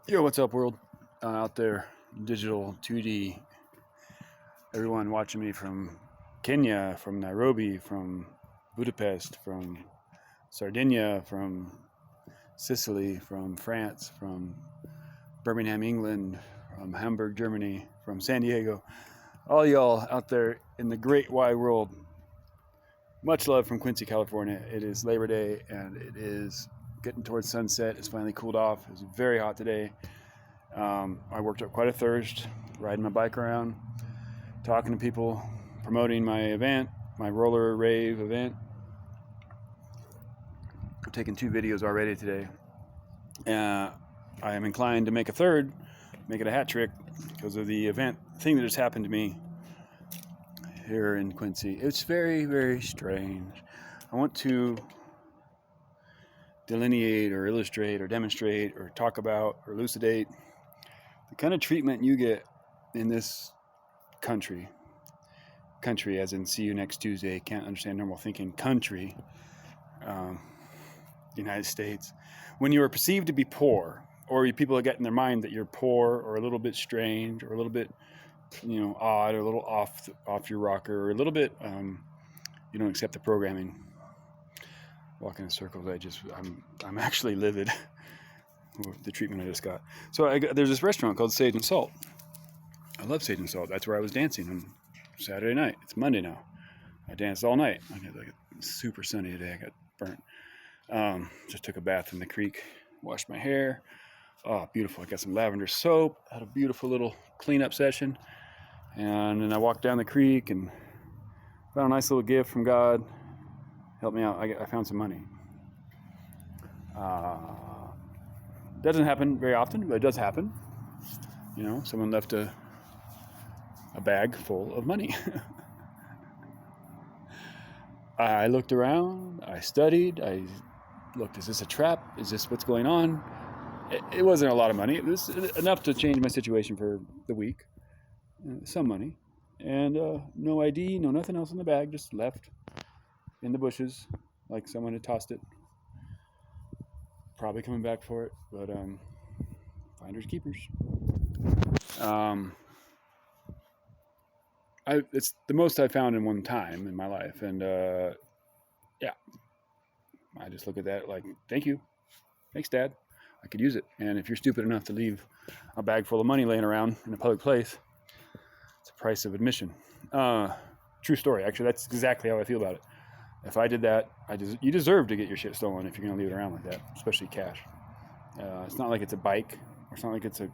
Yo, what's up, world? Out there, digital 2D. Everyone watching me from Kenya, from Nairobi, from Budapest, from Sardinia, from Sicily, from France, from Birmingham, England, from Hamburg, Germany, from San Diego. All y'all out there in the great wide world. Much love from Quincy, California. It is Labor Day and it is getting towards sunset. It's finally cooled off. It was very hot today. I worked up quite a thirst, riding my bike around, talking to people, promoting my event, my roller rave event. I've taken 2 videos already today. I am inclined to make a third, make it a hat trick, because of the event thing that just happened to me here in Quincy. It's very, very strange. I want to delineate or illustrate or demonstrate or talk about or elucidate the kind of treatment you get in this country as in see you next Tuesday, can't understand normal thinking country, United States, when you are perceived to be poor, or people get in their mind that you're poor or a little bit strange or a little bit odd or a little off your rocker or a little bit you don't accept the programming. Walking in circles, I'm actually livid with the treatment I just got. So there's this restaurant called Sage and Salt. I love Sage and Salt. That's where I was dancing on Saturday night. It's Monday now. I danced all night. I got super sunny today. I got burnt. Just took a bath in the creek, washed my hair. Oh, beautiful. I got some lavender soap. Had a beautiful little cleanup session. And then I walked down the creek and found a nice little gift from God. Helped me out. I found some money. Doesn't happen very often, but it does happen. Someone left a bag full of money. I looked around, I studied, I looked, is this a trap? Is this what's going on? It wasn't a lot of money. It was enough to change my situation for the week. Some money. And no ID, no nothing else in the bag, just left in the bushes like someone had tossed it. Probably coming back for it, but finders keepers. It's the most I found in one time in my life, and yeah, I just look at that like, thank you, thanks, Dad. I could use it. And if you're stupid enough to leave a bag full of money laying around in a public place, it's a price of admission. True story. Actually, that's exactly how I feel about it. If I did that, you deserve to get your shit stolen if you're going to leave it around like that, especially cash. It's not like it's a bike, or it's not like it's a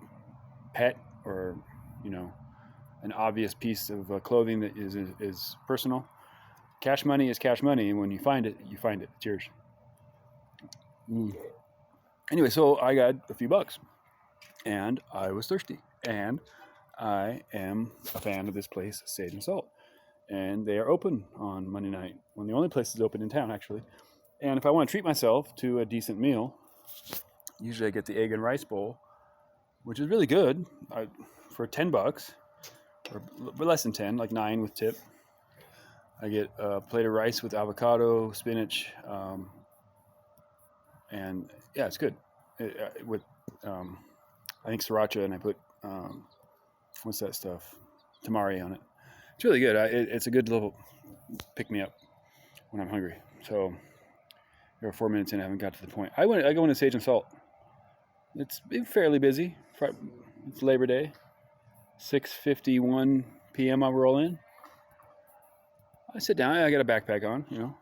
pet, or an obvious piece of clothing that is personal. Cash money is cash money, and when you find it, you find it. It's yours. Anyway, so I got a few bucks, and I was thirsty, and I am a fan of this place, Sage and Salt, and they are open on Monday night. One of the only places open in town, actually. And if I want to treat myself to a decent meal, usually I get the egg and rice bowl, which is really good for $10, or less than 10, like 9 with tip. I get a plate of rice with avocado, spinach, and yeah, it's good. With I think sriracha, and I put what's that stuff? Tamari on it. It's really good. It's a good little pick me up when I'm hungry. So there are 4 minutes in. I haven't got to the point. I go into Sage and Salt. It's fairly busy. It's Labor Day. 6:51 p.m. I roll in. I sit down. I got a backpack on.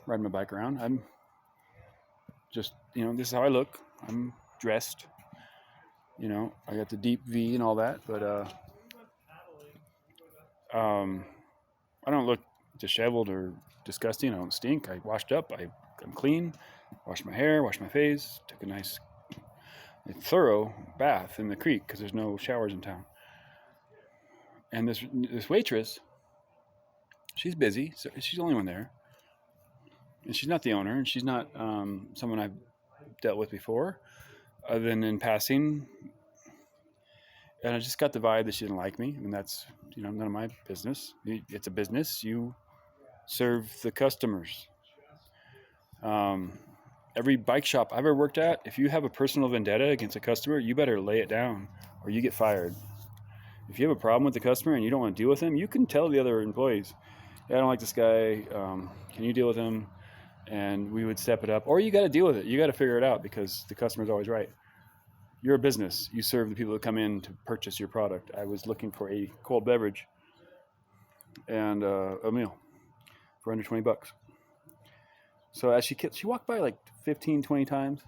Riding my bike around. I'm just this is how I look. I'm dressed. I got the deep V and all that, but I don't look disheveled or disgusting. I don't stink. I washed up. I'm clean. Washed my hair. Washed my face. Took a nice, thorough bath in the creek because there's no showers in town. And this waitress, she's busy. So she's the only one there, and she's not the owner, and she's not someone I've dealt with before, other than in passing. And I just got the vibe that she didn't like me. I mean, that's none of my business. It's a business. You serve the customers. every bike shop I've ever worked at, if you have a personal vendetta against a customer, you better lay it down or you get fired. If you have a problem with the customer and you don't want to deal with him, you can tell the other employees, yeah, I don't like this guy. Can you deal with him? And we would step it up. Or you got to deal with it. You got to figure it out because the customer's always right. You're a business. You serve the people that come in to purchase your product. I was looking for a cold beverage and a meal for under $20. So as she walked by like 15, 20 times.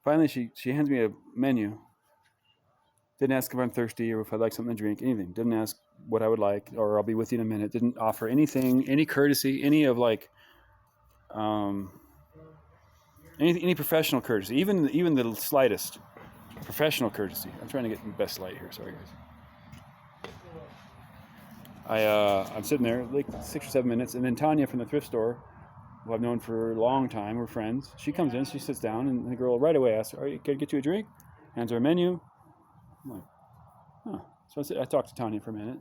Finally, she hands me a menu. Didn't ask if I'm thirsty or if I'd like something to drink, anything. Didn't ask what I would like or I'll be with you in a minute. Didn't offer anything, any courtesy, any of like, any professional courtesy, even the slightest professional courtesy. I'm trying to get the best light here. Sorry, guys. I'm sitting there like 6 or 7 minutes, and then Tanya from the thrift store, who I've known for a long time, we're friends. She comes in, she sits down, and the girl right away asks, "Can I get you a drink?" Hands her a menu. I'm like, huh. So I talked to Tanya for a minute,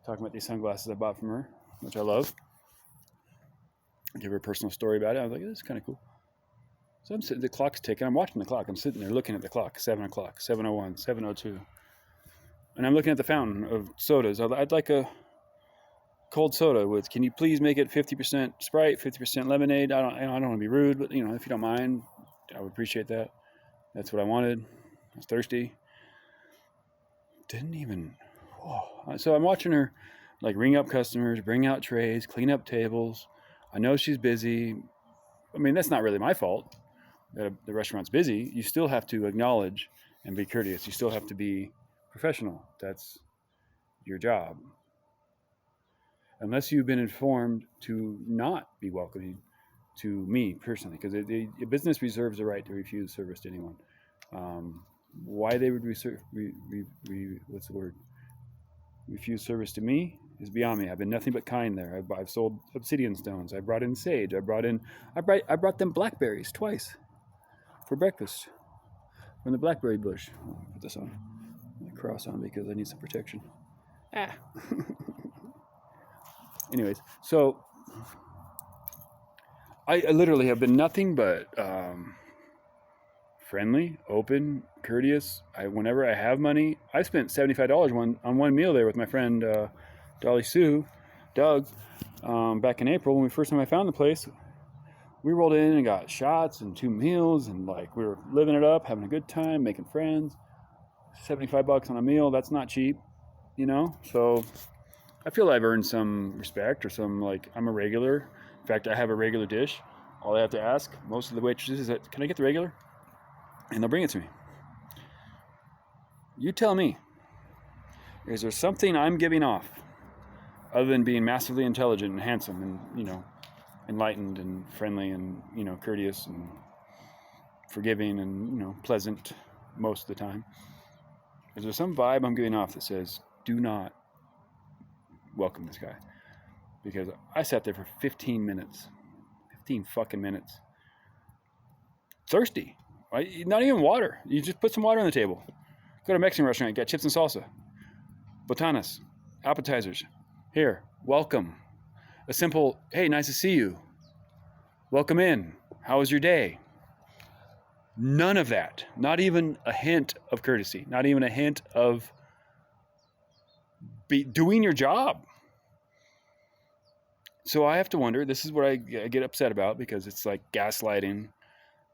talking about these sunglasses I bought from her, which I love. I give her a personal story about it. I was like, this is kind of cool. So I'm sitting, the clock's ticking. I'm watching the clock. I'm sitting there looking at the clock, 7 o'clock, 7:01, 7:02. And I'm looking at the fountain of sodas. I'd like a cold soda with, can you please make it 50% Sprite, 50% lemonade? I don't want to be rude, but if you don't mind, I would appreciate that. That's what I wanted. I was thirsty. Didn't even, So I'm watching her like ring up customers, bring out trays, clean up tables. I know she's busy. I mean, that's not really my fault that the restaurant's busy. You still have to acknowledge and be courteous. You still have to be professional. That's your job. Unless you've been informed to not be welcoming to me personally, because a business reserves the right to refuse service to anyone. Why they would refuse service to me is beyond me. I've been nothing but kind there. I've sold obsidian stones. I brought in sage. I brought them blackberries twice for breakfast from the blackberry bush. I'll put this on. My cross on because I need some protection. Anyways, so I literally have been nothing but friendly, open, courteous. Whenever I have money, I spent $75 on one meal there with my friend Dolly Sue, Doug, back in April when we first time I found the place. We rolled in and got shots and 2 meals, and like we were living it up, having a good time, making friends. $75 on a meal, that's not cheap, So I feel I've earned some respect or some, like, I'm a regular. In fact, I have a regular dish. All I have to ask most of the waitresses is, can I get the regular? And they'll bring it to me. You tell me, is there something I'm giving off other than being massively intelligent and handsome and, enlightened and friendly and, courteous and forgiving and, pleasant most of the time? Is there some vibe I'm giving off that says, do not welcome this guy? Because I sat there for 15 minutes. 15 fucking minutes. Thirsty. Not even water. You just put some water on the table. Go to a Mexican restaurant, get chips and salsa. Botanas. Appetizers. Here. Welcome. A simple, hey, nice to see you. Welcome in. How was your day? None of that. Not even a hint of courtesy. Not even a hint of doing your job. So I have to wonder, this is what I get upset about, because it's like gaslighting.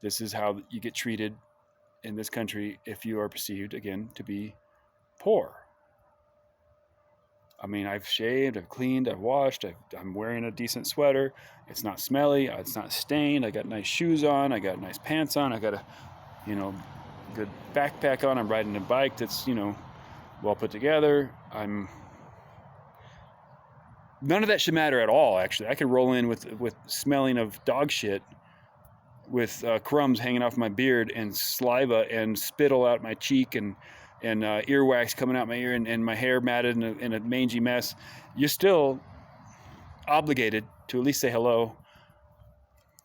This is how you get treated in this country if you are perceived, again, to be poor. I mean, I've shaved, I've cleaned, I've washed, I'm wearing a decent sweater. It's not smelly, it's not stained. I got nice shoes on, I got nice pants on, I got a, good backpack on. I'm riding a bike that's, well put together. None of that should matter at all, actually. I could roll in with smelling of dog shit, with crumbs hanging off my beard and saliva and spittle out my cheek and earwax coming out my ear and my hair matted in a mangy mess. You're still obligated to at least say hello.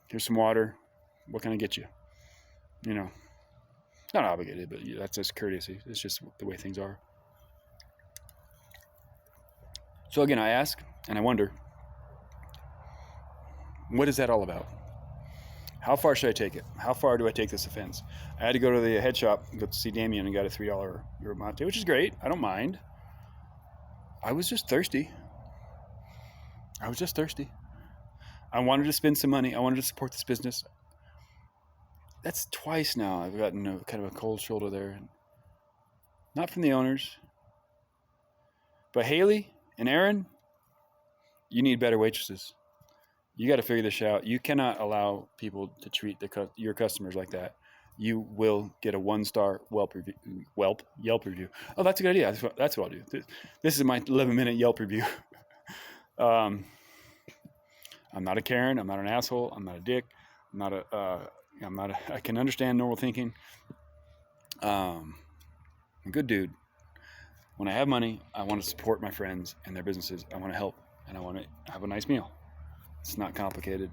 Here's some water. What can I get you? Not obligated, but that's just courtesy. It's just the way things are. So again, I ask and I wonder, what is that all about? How far should I take it? How far do I take this offense? I had to go to the head shop, go to see Damien, and got a $3 yerba mate, which is great. I don't mind. I was just thirsty. I wanted to spend some money. I wanted to support this business. That's twice now I've gotten kind of a cold shoulder there. Not from the owners. But Haley and Aaron, you need better waitresses. You got to figure this out. You cannot allow people to treat your customers like that. You will get a 1-star Yelp review. Oh, that's a good idea. That's what I'll do. This is my 11-minute Yelp review. I'm not a Karen. I'm not an asshole. I'm not a dick. I can understand normal thinking. I'm a good dude. When I have money, I want to support my friends and their businesses. I want to help, and I want to have a nice meal. It's not complicated.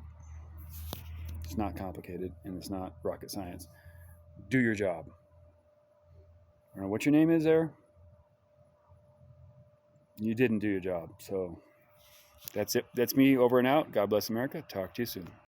And it's not rocket science. Do your job. I don't know what your name is there. You didn't do your job. So that's it. That's me over and out. God bless America. Talk to you soon.